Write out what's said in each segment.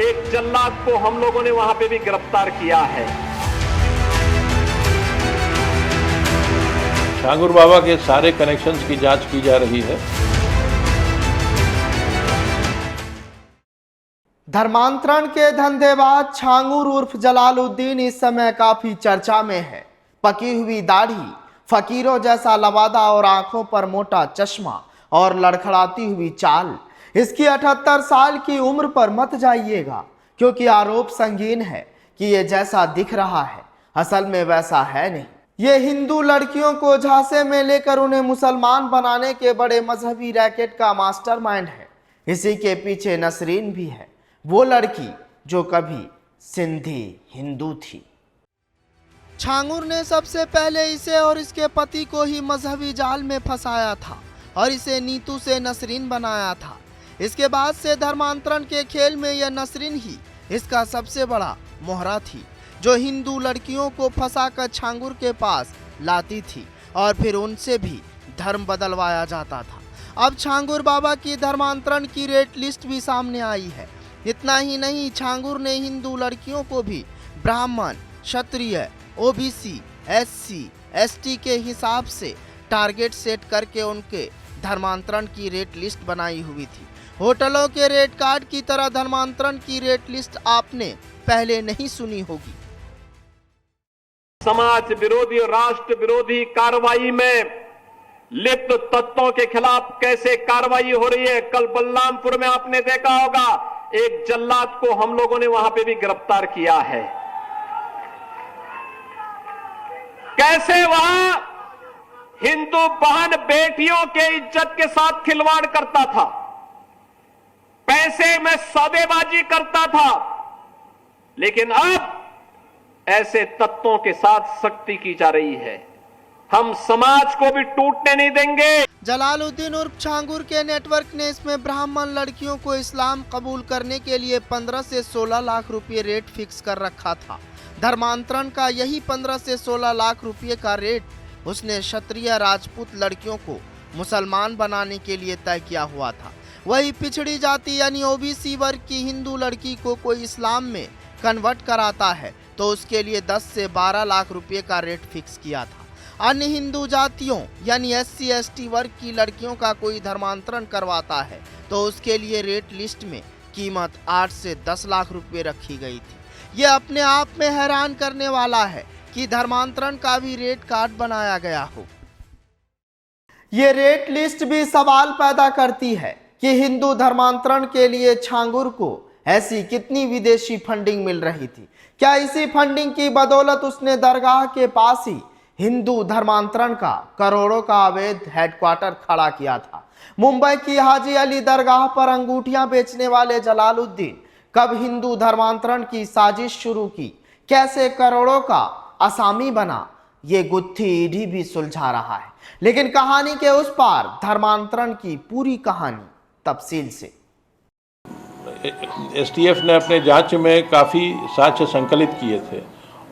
एक जल्लाद को हम लोगों ने वहां पे भी गिरफ्तार किया है। छांगुर बाबा के सारे कनेक्शंस की जांच की जा रही है। धर्मांतरण के धंधेबाज छांगुर उर्फ जलालुद्दीन इस समय काफी चर्चा में है। पकी हुई दाढ़ी, फकीरों जैसा लबादा और आंखों पर मोटा चश्मा और लड़खड़ाती हुई चाल। इसकी 78 साल की उम्र पर मत जाइएगा, क्योंकि आरोप संगीन है कि ये जैसा दिख रहा है असल में वैसा है नहीं। ये हिंदू लड़कियों को झांसे में लेकर उन्हें मुसलमान बनाने के बड़े मजहबी रैकेट का मास्टरमाइंड है। इसी के पीछे नसरीन भी है, वो लड़की जो कभी सिंधी हिंदू थी। छांगुर ने सबसे पहले इसे और इसके पति को ही मजहबी जाल में फंसाया था और इसे नीतू से नसरीन बनाया था। इसके बाद से धर्मांतरण के खेल में यह नसरीन ही इसका सबसे बड़ा मोहरा थी, जो हिंदू लड़कियों को फंसाकर छांगुर के पास लाती थी और फिर उनसे भी धर्म बदलवाया जाता था। अब छांगुर बाबा की धर्मांतरण की रेट लिस्ट भी सामने आई है। इतना ही नहीं, छांगुर ने हिंदू लड़कियों को भी ब्राह्मण, क्षत्रिय, ओबीसी, एससी, एसटी के हिसाब से टारगेट सेट करके उनके धर्मांतरण की रेट लिस्ट बनाई हुई थी। होटलों के रेट कार्ड की तरह धर्मांतरण की रेट लिस्ट आपने पहले नहीं सुनी होगी। समाज विरोधी और राष्ट्र विरोधी कार्रवाई में लिप्त तत्वों के खिलाफ कैसे कार्रवाई हो रही है। कल बलरामपुर में आपने देखा होगा, एक जल्लाद को हम लोगों ने वहां पे भी गिरफ्तार किया है। कैसे वहां हिंदू बहन बेटियों के इज्जत के साथ खिलवाड़ करता था, पैसे में सौदेबाजी करता था, लेकिन अब ऐसे तत्वों के साथ सख्ती की जा रही है। हम समाज को भी टूटने नहीं देंगे। जलालुद्दीन उर्फ छांगुर के नेटवर्क ने इसमें ब्राह्मण लड़कियों को इस्लाम कबूल करने के लिए 15 से 16 लाख रुपए रेट फिक्स कर रखा था। धर्मांतरण का यही 15 से 16 लाख रुपए का रेट उसने क्षत्रिय राजपूत लड़कियों को मुसलमान बनाने के लिए तय किया हुआ था। वही पिछड़ी जाति यानी ओबीसी वर्ग की हिंदू लड़की को कोई इस्लाम में कन्वर्ट कराता है तो उसके लिए 10 से 12 लाख रुपए का रेट फिक्स किया था। अन्य हिंदू जातियों यानी एससी एसटी वर्ग की लड़कियों का कोई धर्मांतरण करवाता है तो उसके लिए रेट लिस्ट में कीमत 8 से 10 लाख रुपए रखी गई थी। ये अपने आप में हैरान करने वाला है कि धर्मांतरण का भी रेट कार्ड बनाया गया हो। ये रेट लिस्ट भी सवाल पैदा करती है कि हिंदू धर्मांतरण के लिए छांगुर को ऐसी कितनी विदेशी फंडिंग मिल रही थी। क्या इसी फंडिंग की बदौलत उसने दरगाह के पास ही हिंदू धर्मांतरण का करोड़ों का अवैध हेडक्वार्टर खड़ा किया था। मुंबई की हाजी अली दरगाह पर अंगूठियां बेचने वाले जलालुद्दीन कब हिंदू धर्मांतरण की साजिश शुरू की, कैसे करोड़ों का असामी बना, ये गुत्थी ईडी भी सुलझा रहा है। लेकिन कहानी के उस पार धर्मांतरण की पूरी कहानी तफसील से। एसटीएफ ने अपने जांच में काफ़ी साक्ष्य संकलित किए थे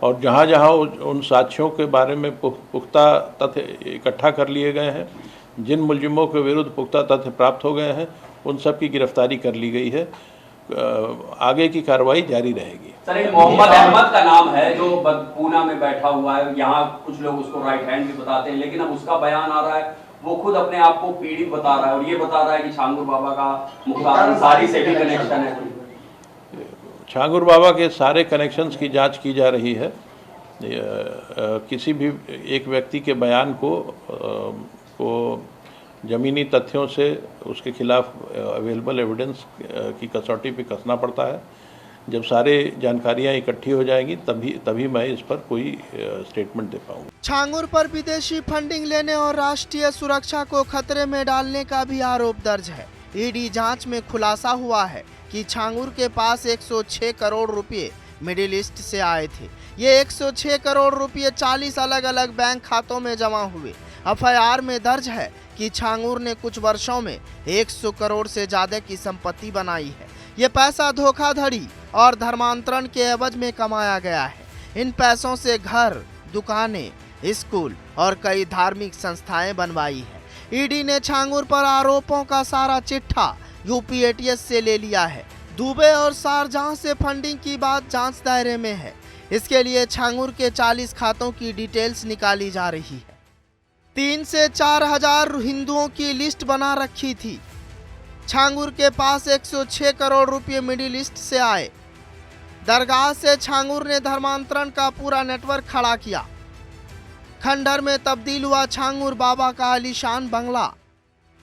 और जहां जहां उन साक्ष्यों के बारे में पुख्ता तथ्य इकट्ठा कर लिए गए हैं, जिन मुलजिमों के विरुद्ध पुख्ता तथ्य प्राप्त हो गए हैं, उन सब की गिरफ्तारी कर ली गई है। आगे की कार्रवाई जारी रहेगी। सर, एक मोहम्मद अहमद का नाम है जो पूना में बैठा हुआ है। यहाँ कुछ लोग उसको राइट हैंड भी बताते हैं, लेकिन अब उसका बयान आ रहा है, वो खुद अपने आप को पीड़ित बता रहा है और ये बता रहा है कि छांगुर बाबा का मुख्तार अंसारी से भी कनेक्शन है। छांगुर बाबा के सारे कनेक्शंस की जांच की जा रही है। किसी भी एक व्यक्ति के बयान को ज़मीनी तथ्यों से उसके खिलाफ अवेलेबल एविडेंस की कसौटी पे कसना पड़ता है। जब सारे जानकारियां इकट्ठी हो जाएंगी तभी मैं इस पर कोई स्टेटमेंट दे पाऊंगा। छांगुर पर विदेशी फंडिंग लेने और राष्ट्रीय सुरक्षा को खतरे में डालने का भी आरोप दर्ज है। ईडी जांच में खुलासा हुआ है कि छांगुर के पास 106 करोड़ रुपए मिडिल ईस्ट से आए थे। ये 106 करोड़ रुपए 40 अलग अलग बैंक खातों में जमा हुए। एफआईआर में दर्ज है कि छांगुर ने कुछ वर्षों में 100 करोड़ से ज्यादा की संपत्ति बनाई है। ये पैसा धोखाधड़ी और धर्मांतरण के एवज में कमाया गया है। इन पैसों से घर, दुकानें, स्कूल और कई धार्मिक संस्थाएं बनवाई है। ईडी ने छांगुर पर आरोपों का सारा चिट्ठा यूपी एटीएस से ले लिया है। दुबई और शारजाह से फंडिंग की बात जांच दायरे में है। इसके लिए छांगुर के 40 खातों की डिटेल्स निकाली जा रही है। 3 से 4 हजार हिंदुओं की लिस्ट बना रखी थी। छांगुर के पास 106 करोड़ रुपए मिडिल ईस्ट से आए। दरगाह से छांगुर ने धर्मांतरण का पूरा नेटवर्क खड़ा किया। खंडहर में तब्दील हुआ छांगुर बाबा का आलीशान बंगला।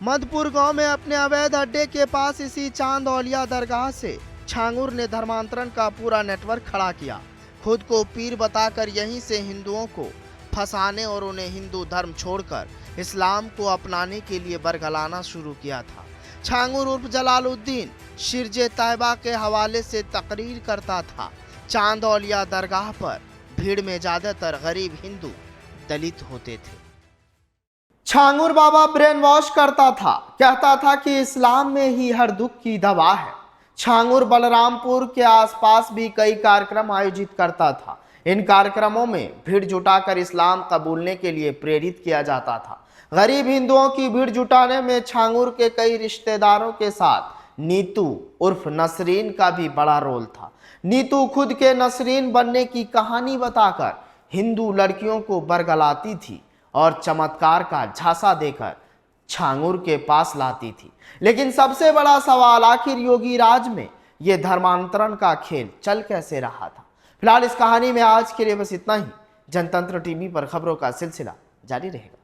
मधुपुर गांव में अपने अवैध अड्डे के पास इसी चांद औलिया दरगाह से छांगुर ने धर्मांतरण का पूरा नेटवर्क खड़ा किया। खुद को पीर बताकर यहीं से हिंदुओं को फंसाने और उन्हें हिंदू धर्म छोड़कर इस्लाम को अपनाने के लिए बरगलाना शुरू किया था। छांगुर उर्फ जलालुद्दीन शिरजे तैयबा के हवाले से तकरीर करता था। चांद औलिया दरगाह पर भीड़ में ज्यादातर गरीब हिंदू दलित होते थे। छांगुर बाबा ब्रेन वॉश करता था, कहता था कि इस्लाम में ही हर दुख की दवा है। छांगुर बलरामपुर के आसपास भी कई कार्यक्रम आयोजित करता था। इन कार्यक्रमों में भीड़ जुटाकर इस्लाम कबूलने के लिए प्रेरित किया जाता था। गरीब हिंदुओं की भीड़ जुटाने में छांगुर के कई रिश्तेदारों के साथ नीतू उर्फ नसरीन का भी बड़ा रोल था। नीतू खुद के नसरीन बनने की कहानी बताकर हिंदू लड़कियों को बरगलाती थी और चमत्कार का झांसा देकर छांगुर के पास लाती थी। लेकिन सबसे बड़ा सवाल, आखिर योगी राज में यह धर्मांतरण का खेल चल कैसे रहा था। फिलहाल इस कहानी में आज के लिए बस इतना ही। जनतंत्र टीवी पर खबरों का सिलसिला जारी रहेगा।